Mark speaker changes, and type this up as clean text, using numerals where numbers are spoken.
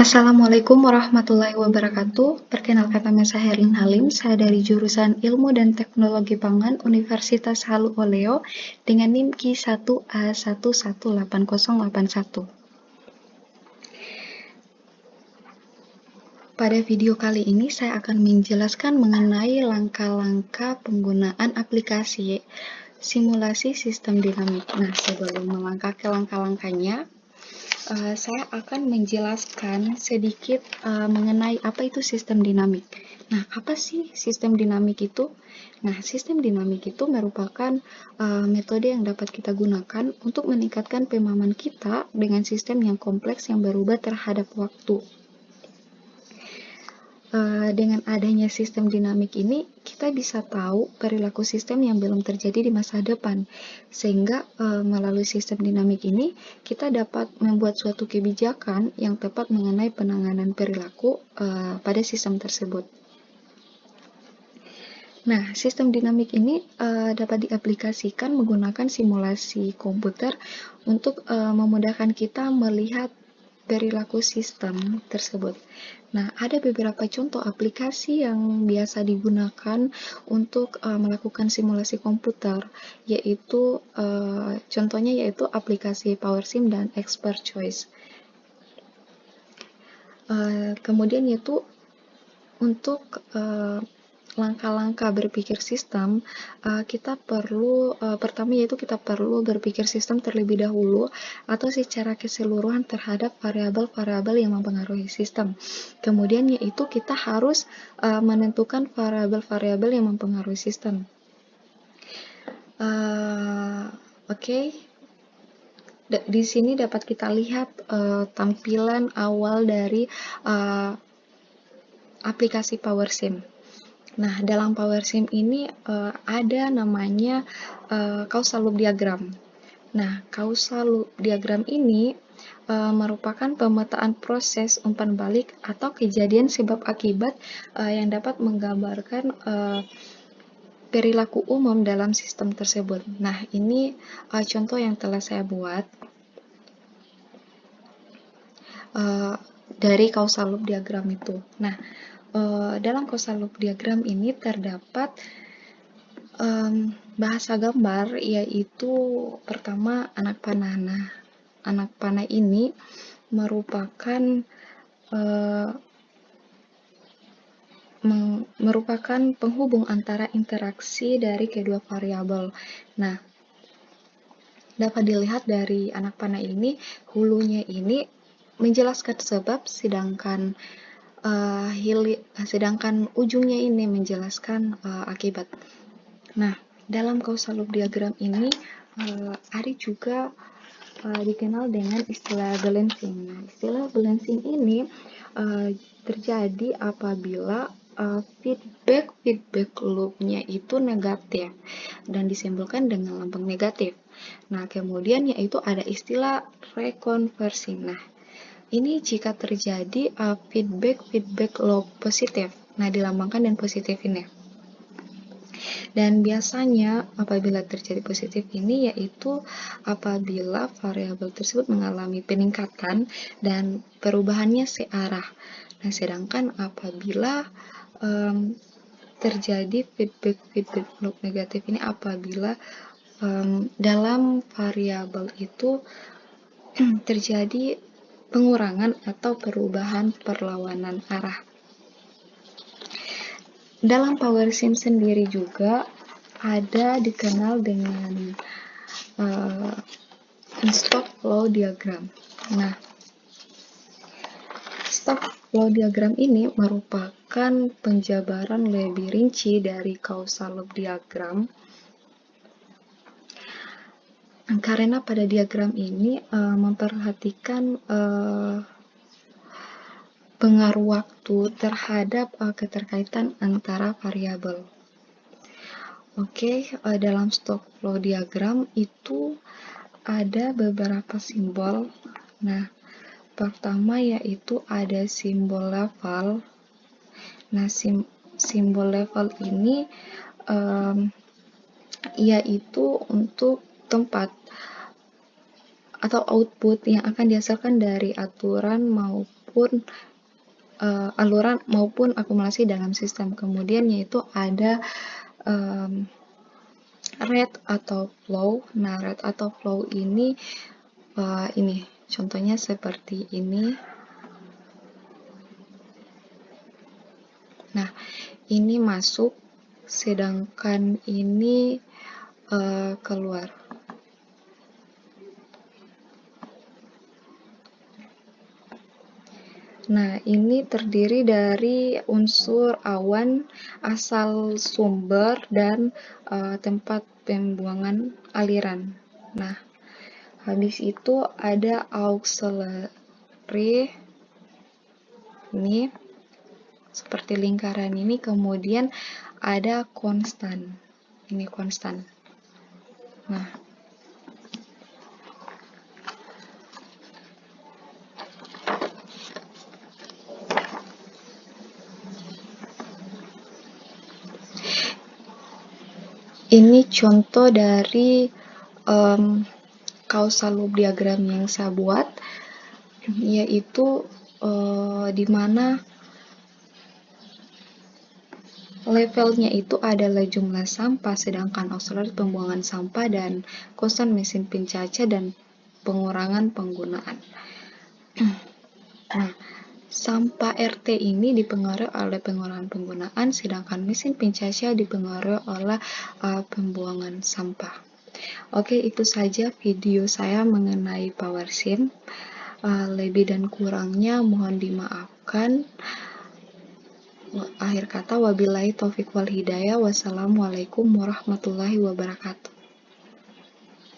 Speaker 1: Assalamualaikum warahmatullahi wabarakatuh. Perkenalkan nama saya Herlin Halim, saya dari jurusan Ilmu dan Teknologi Pangan Universitas Halu Oleo dengan NIM Q1A118081. Pada video kali ini saya akan menjelaskan mengenai langkah-langkah penggunaan aplikasi simulasi sistem dinamik. Nah, sebelum melangkah ke langkah-langkahnya, saya akan menjelaskan sedikit mengenai apa itu sistem dinamik. Nah, apa sih sistem dinamik itu? Nah, sistem dinamik itu merupakan metode yang dapat kita gunakan untuk meningkatkan pemahaman kita dengan sistem yang kompleks yang berubah terhadap waktu. Dengan adanya sistem dinamik ini, kita bisa tahu perilaku sistem yang belum terjadi di masa depan, sehingga melalui sistem dinamik ini, kita dapat membuat suatu kebijakan yang tepat mengenai penanganan perilaku pada sistem tersebut. Nah, sistem dinamik ini dapat diaplikasikan menggunakan simulasi komputer untuk memudahkan kita melihat perilaku sistem tersebut. Nah, ada beberapa contoh aplikasi yang biasa digunakan untuk melakukan simulasi komputer, yaitu contohnya yaitu aplikasi PowerSim dan Expert Choice. Kemudian yaitu untuk langkah-langkah berpikir sistem, kita perlu pertama yaitu kita perlu berpikir sistem terlebih dahulu atau secara keseluruhan terhadap variabel-variabel yang mempengaruhi sistem. Kemudian yaitu kita harus menentukan variabel-variabel yang mempengaruhi sistem. Oke. Di sini dapat kita lihat tampilan awal dari aplikasi PowerSim. Nah, dalam PowerSim ini ada namanya causal loop diagram. Nah, causal loop diagram ini merupakan pemetaan proses umpan balik atau kejadian sebab akibat yang dapat menggambarkan perilaku umum dalam sistem tersebut. Nah, ini contoh yang telah saya buat dari causal loop diagram itu. Nah, dalam causal loop diagram ini terdapat bahasa gambar, yaitu pertama anak panah. Nah, anak panah ini merupakan penghubung antara interaksi dari kedua variabel. Nah, dapat dilihat dari anak panah ini, hulunya ini menjelaskan sebab, sedangkan ujungnya ini menjelaskan akibat. Nah, dalam causal loop diagram ini ada juga dikenal dengan istilah balancing. Nah, istilah balancing ini terjadi apabila feedback loop-nya itu negatif dan disimbolkan dengan lambang negatif. Nah, kemudian yaitu ada istilah reconversing. Nah, ini jika terjadi feedback loop positif. Nah, dilambangkan dengan positif ini. Dan biasanya apabila terjadi positif ini yaitu apabila variabel tersebut mengalami peningkatan dan perubahannya searah. Nah, sedangkan apabila terjadi feedback loop negatif ini apabila dalam variabel itu terjadi pengurangan atau perubahan perlawanan arah. Dalam PowerSim sendiri juga ada dikenal dengan stock flow diagram. Nah, stock flow diagram ini merupakan penjabaran lebih rinci dari causal loop diagram, karena pada diagram ini memperhatikan pengaruh waktu terhadap keterkaitan antara variabel. Oke, dalam stock flow diagram itu ada beberapa simbol. Nah, pertama yaitu ada simbol level. Nah, simbol level ini yaitu untuk tempat atau output yang akan dihasilkan dari aturan maupun maupun aluran maupun akumulasi dalam sistem. Kemudian yaitu ada rate atau flow. Nah, rate atau flow ini contohnya seperti ini. Nah, ini masuk, sedangkan ini keluar. Nah, ini terdiri dari unsur awan, asal sumber, dan tempat pembuangan aliran. Nah, habis itu ada auxiliary, ini seperti lingkaran ini, kemudian ada konstan, ini konstan. Nah, ini contoh dari causal loop diagram yang saya buat, yaitu di mana levelnya itu adalah jumlah sampah, sedangkan auxiliary pembuangan sampah dan konstan mesin pencacah dan pengurangan penggunaan. Nah, sampah RT ini dipengaruhi oleh pengurangan penggunaan, sedangkan mesin pencacah dipengaruhi oleh pembuangan sampah. Oke, itu saja video saya mengenai power sim. Lebih dan kurangnya mohon dimaafkan. Akhir kata, wabillahi taufiq wal hidayah. Wassalamualaikum warahmatullahi wabarakatuh.